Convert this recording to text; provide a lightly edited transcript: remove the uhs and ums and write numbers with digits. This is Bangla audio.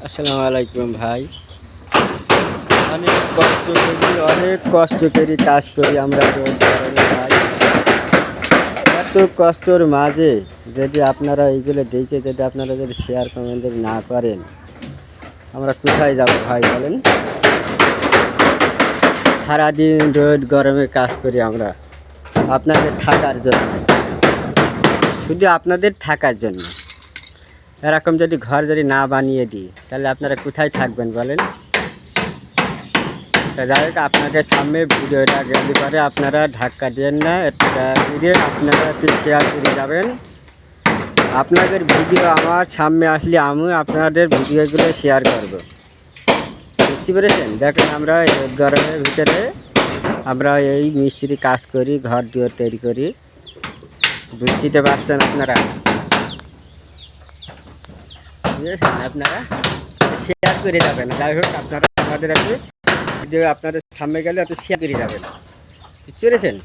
আসসালামু আলাইকুম ভাই। অনেক কষ্ট করি কাজ করি আমরা ভাই। এত কষ্টর মাঝে যদি আপনারা এইগুলো দেখে যদি আপনারা যদি শেয়ার কমেন্ট যদি না করেন, আমরা কোথায় যাব ভাই বলেন? সারাদিন রোদ গরমে কাজ করি আমরা আপনাদের থাকার জন্য, শুধু আপনাদের থাকার জন্য। এরকম যদি ঘর যদি না বানিয়ে দিই তাহলে আপনারা কোথায় থাকবেন বলেন? তা যাই হোক, আপনাকে সামনে ভিডিওটা গেলে পরে আপনারা ধাক্কা দেন না, এটা দিয়ে আপনারা একটু শেয়ার করে যাবেন। আপনাদের ভিডিও আমার সামনে আসলে আমি আপনাদের ভিডিওগুলো শেয়ার করব, বুঝতে পেরেছেন? দেখেন, আমরা গরমের ভিতরে আমরা এই মিস্ত্রি কাজ করি, ঘর দুয়ার তৈরি করি, বুঝতে পারছেন আপনারা? বুঝেছেন? আপনারা শেয়ার করে যাবেন। যাই হোক, আপনারা আমাদের ভিডিও আপনাদের সামনে গেলে আপনি শেয়ার করে যাবেন, বুঝতে পেরেছেন?